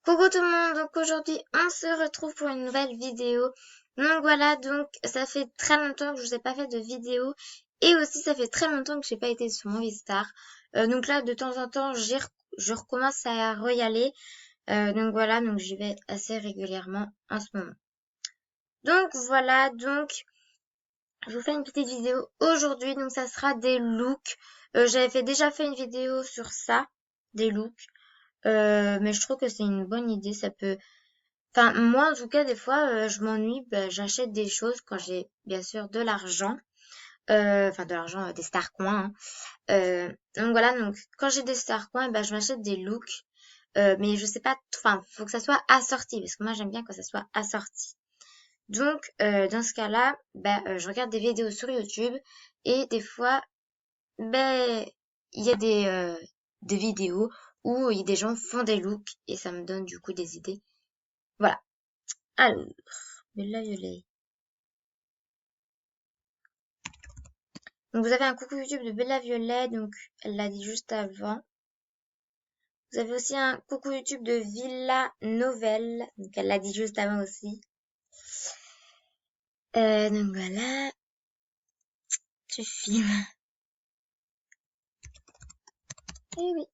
Coucou tout le monde, donc aujourd'hui on se retrouve pour une nouvelle vidéo. Donc voilà, donc ça fait très longtemps que je vous ai pas fait de vidéo et aussi ça fait très longtemps que j'ai pas été sur Movistar. Donc là de temps en temps je recommence à y aller. Donc voilà, donc j'y vais assez régulièrement en ce moment. Donc voilà, donc je vous fais une petite vidéo aujourd'hui, donc ça sera des looks. J'avais déjà fait une vidéo sur ça, des looks. Mais je trouve que c'est une bonne idée, ça peut. Enfin, moi, en tout cas, des fois, je m'ennuie, j'achète des choses quand j'ai, bien sûr, de l'argent. Enfin, de l'argent, des Starcoins, hein. Donc voilà, donc quand j'ai des Starcoins, je m'achète des looks. Mais je sais pas, enfin, faut que ça soit assorti, parce que moi, j'aime bien quand ça soit assorti. Donc, dans ce cas-là, je regarde des vidéos sur YouTube et des fois, ben, il y a des vidéos où des gens font des looks et ça me donne du coup des idées. Voilà. Alors, Bella Violet. Donc vous avez un coucou YouTube de Bella Violet, donc elle l'a dit juste avant. Vous avez aussi un coucou YouTube de Villa Novel, donc elle l'a dit juste avant aussi. Donc voilà, tu filmes. Eh oui.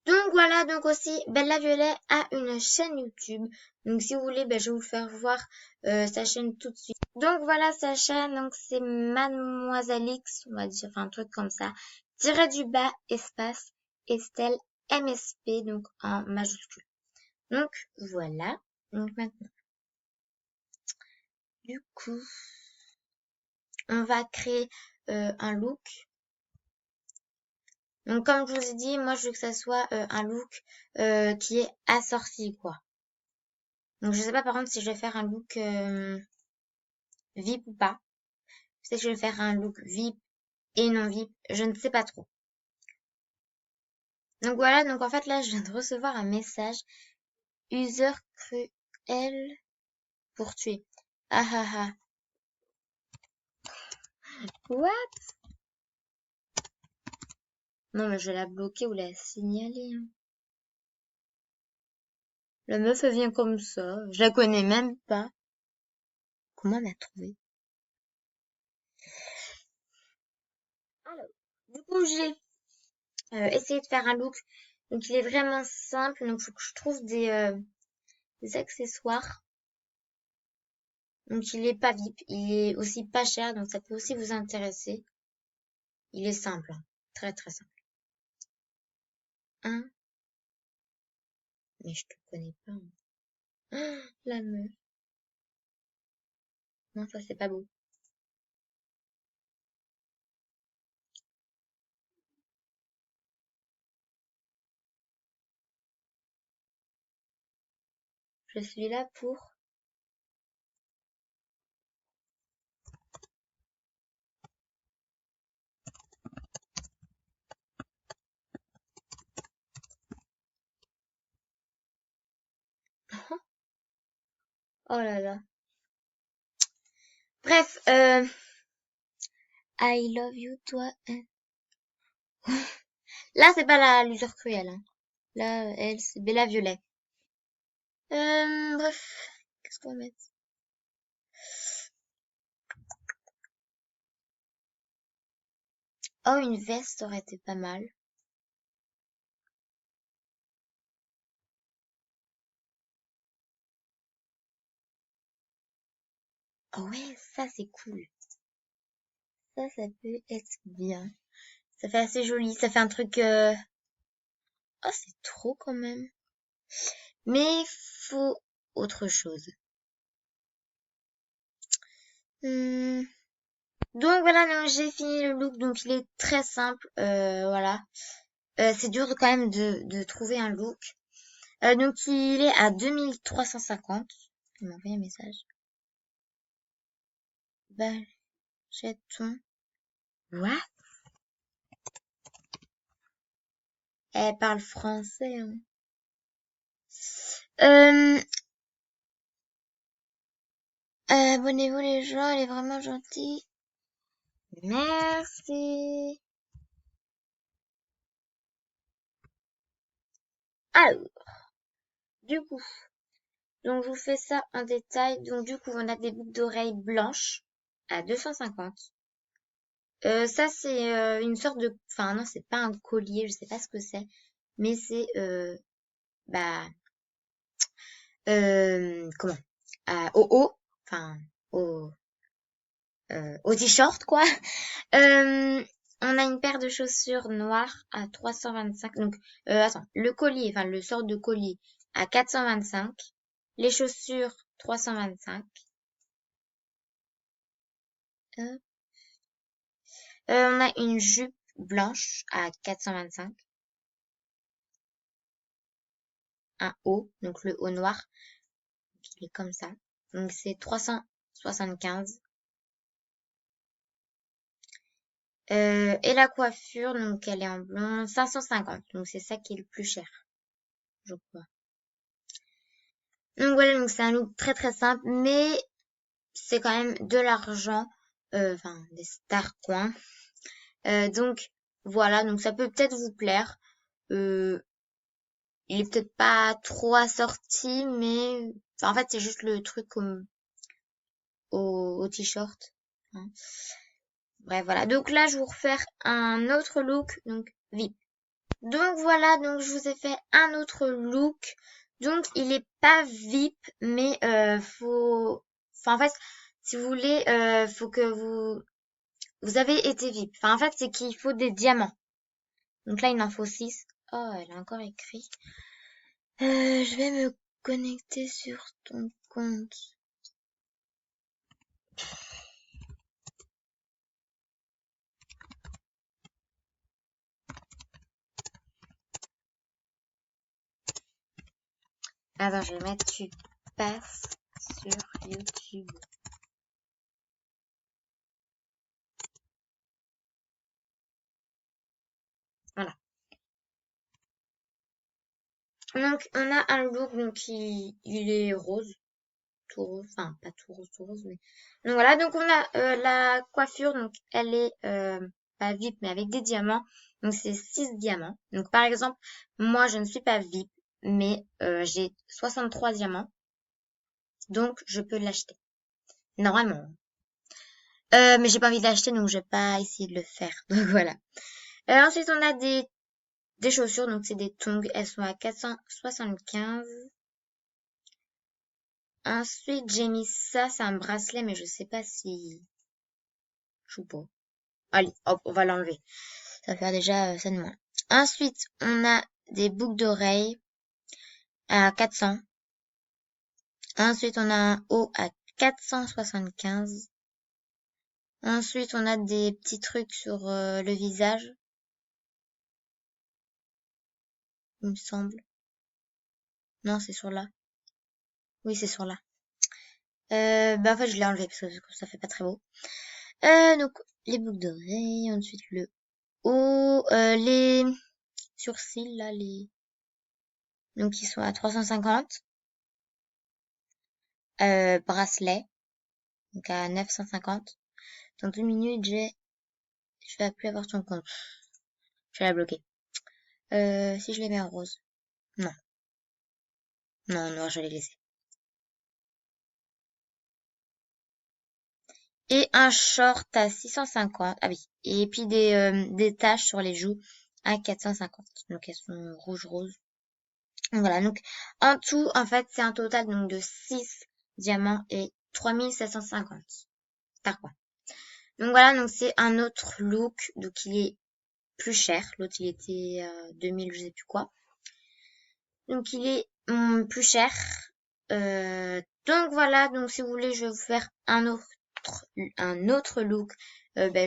Donc voilà, donc aussi Bella Violet a une chaîne YouTube. Donc si vous voulez, je vais vous faire voir sa chaîne tout de suite. Donc voilà sa chaîne, donc c'est Mademoiselle X, on va dire, enfin un truc comme ça. Tiré du bas, espace, Estelle MSP, donc en majuscule. Donc voilà. Donc maintenant, du coup, on va créer un look. Donc comme je vous ai dit, moi je veux que ça soit un look qui est assorti, quoi. Donc je sais pas par contre si je vais faire un look VIP ou pas. Je sais que je vais faire un look VIP et non VIP. Je ne sais pas trop. Donc voilà, donc en fait là je viens de recevoir un message. User cruel pour tuer. Ah ah ah. What? Non mais je vais la bloquer ou la signaler, hein. La meuf elle vient comme ça. Je la connais même pas. Comment elle m'a trouvé? Alors, du coup j'ai essayé de faire un look. Donc il est vraiment simple. Donc il faut que je trouve des accessoires. Donc il est pas VIP, il est aussi pas cher, donc ça peut aussi vous intéresser. Il est simple, hein. Très très simple. Hein? Mais je te connais pas, hein. Ah, la meuf. Non, ça c'est pas beau. Je suis là pour... Oh là là. Bref, I love you, toi. Hein. Là, c'est pas la loser cruelle, hein. Là, elle, c'est Bella Violet. Bref, qu'est-ce qu'on va mettre? Oh, une veste aurait été pas mal. Oh ouais, ça c'est cool. Ça peut être bien. Ça fait assez joli. Ça fait un truc... Oh, c'est trop quand même. Mais il faut autre chose. Hmm. Donc voilà, donc j'ai fini le look. Donc il est très simple. Voilà. C'est dur quand même de trouver un look. Donc il est à 2350. Il m'a envoyé un message. Baljeton. What? Elle parle français, hein. Euh, abonnez-vous les gens, elle est vraiment gentille. Merci. Alors, du coup, donc je vous fais ça en détail. Donc du coup, on a des boucles d'oreilles blanches à 250. Ça c'est une sorte de, enfin non, c'est pas un collier, je sais pas ce que c'est, mais c'est bah comment, au haut, enfin au au t-shirt quoi. Euh, on a une paire de chaussures noires à 325. Donc attends, le collier, enfin le sort de collier à 425. Les chaussures 325. Hop. On a une jupe blanche à 425. Un haut, donc le haut noir, il est comme ça. Donc c'est 375. Et la coiffure, donc elle est en blond, 550. Donc c'est ça qui est le plus cher, je crois. Donc voilà, donc c'est un look très très simple, mais c'est quand même de l'argent, enfin des stars coins. Donc voilà, donc ça peut peut-être vous plaire. Euh, il est peut-être pas trop assorti, mais enfin, en fait c'est juste le truc comme au t-shirt. Hein. Bref, voilà. Donc là, je vais vous refaire un autre look, donc VIP. Donc voilà, donc je vous ai fait un autre look. Donc il est pas VIP, mais faut, enfin en fait, si vous voulez, faut que vous avez été VIP. Enfin en fait, c'est qu'il faut des diamants. Donc là, il en faut 6. Oh, elle a encore écrit. Je vais me connecter sur ton compte. Attends, je vais mettre tu passes sur YouTube. Voilà. Donc on a un look donc il est rose, tout rose, enfin pas tout rose, mais donc voilà. Donc on a la coiffure, donc elle est pas VIP mais avec des diamants. Donc c'est 6 diamants. Donc par exemple, moi je ne suis pas VIP, mais j'ai 63 diamants, donc je peux l'acheter normalement. Mais j'ai pas envie de l'acheter, donc je vais pas essayer de le faire. Donc voilà. Ensuite on a des chaussures, donc c'est des tongs, elles sont à 475. Ensuite, j'ai mis ça, c'est un bracelet, mais je sais pas si je joue pas. Allez, hop, on va l'enlever. Ça va faire déjà ça de moins. Ensuite, on a des boucles d'oreilles à 400. Ensuite, on a un haut à 475. Ensuite, on a des petits trucs sur le visage, il me semble. Non, c'est sur là. Oui, c'est sur là. Bah en fait, je l'ai enlevé parce que ça fait pas très beau. Donc, les boucles d'oreilles, ensuite le haut, les sourcils, là, donc ils sont à 350. Bracelet, donc à 950. Dans 2 minutes, je vais plus avoir ton compte. Je vais la bloquer. Si je les mets en rose. Non. Non, non, je vais les laisser. Et un short à 650. Ah oui. Et puis des taches sur les joues à 450. Donc elles sont rouge-rose. Voilà, donc en tout, en fait, c'est un total donc de 6 diamants et 3750 par coin. Donc voilà, donc c'est un autre look, donc il est plus cher. L'autre, il était 2000, je sais plus quoi. Donc il est plus cher. Donc voilà, donc si vous voulez, je vais vous faire un autre look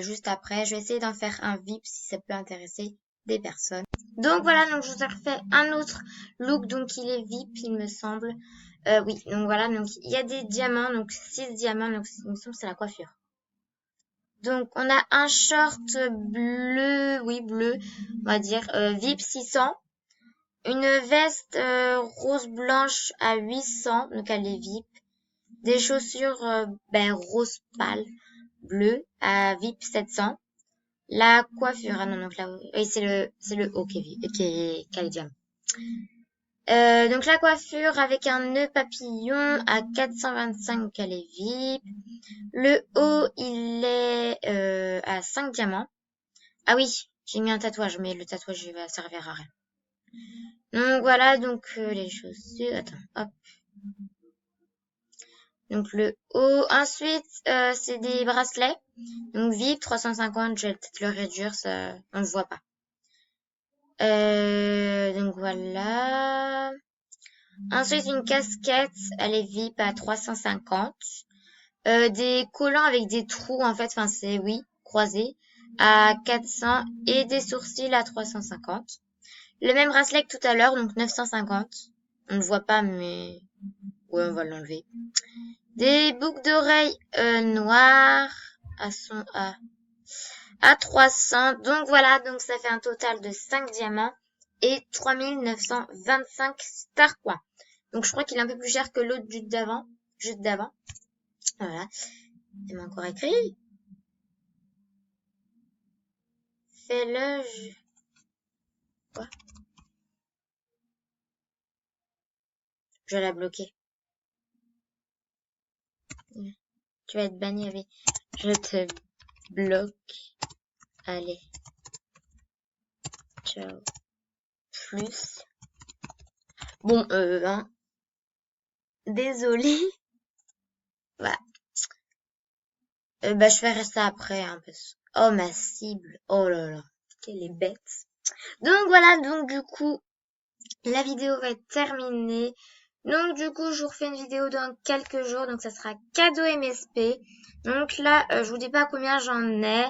juste après. Je vais essayer d'en faire un VIP si ça peut intéresser des personnes. Donc voilà, donc je vous ai refait un autre look, donc il est VIP, il me semble. Oui, donc voilà, donc il y a des diamants, donc 6 diamants, donc il me semble que c'est la coiffure. Donc on a un short bleu, oui bleu, on va dire VIP 600. Une veste rose blanche à 800, donc elle est VIP. Des chaussures rose pâle, bleu à VIP 700. La coiffure, ah non, donc là, oui, c'est le haut qui est diamant. Donc la coiffure avec un nœud papillon à 425, elle est VIP. Le haut, il est à 5 diamants. Ah oui, j'ai mis un tatouage, mais le tatouage il va servir à rien. Donc voilà, donc les chaussures. Attends, hop. Donc le haut. Ensuite, c'est des bracelets. Donc VIP 350, je vais peut-être le réduire, ça on ne voit pas. Donc voilà. Ensuite, une casquette, elle est VIP à 350. Des collants avec des trous, en fait, enfin c'est, oui, croisés, à 400 et des sourcils à 350. Le même bracelet que tout à l'heure, donc 950. On ne voit pas, mais ouais, on va l'enlever. Des boucles d'oreilles noires à 300. Donc voilà, donc ça fait un total de 5 diamants et 3925 star points. Donc je crois qu'il est un peu plus cher que l'autre juste d'avant. Voilà. Il m'a encore écrit. Fais-le. Quoi? Je l'ai bloqué. Tu vas être banni avec. Je te bloque. Allez. Ciao. Plus. Bon, hein. Désolé. Voilà. Bah, je ferai ça après, un peu. Oh, ma cible. Oh là là. Quelle est bête. Donc voilà, donc du coup, la vidéo va être terminée. Donc du coup, je vous refais une vidéo dans quelques jours. Donc ça sera cadeau MSP. Donc là, je vous dis pas combien j'en ai.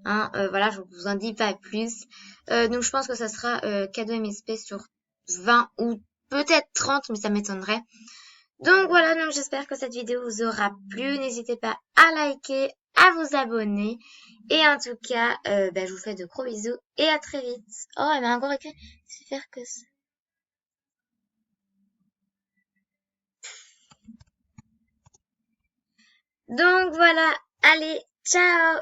Hein, voilà, je vous en dis pas plus. Donc je pense que ça sera cadeau MSP sur 20 ou peut-être 30, mais ça m'étonnerait. Donc voilà, donc j'espère que cette vidéo vous aura plu. N'hésitez pas à liker, à vous abonner. Et en tout cas, je vous fais de gros bisous et à très vite. Oh, elle m'a encore écrit. C'est faire que ça. Donc voilà, allez, ciao!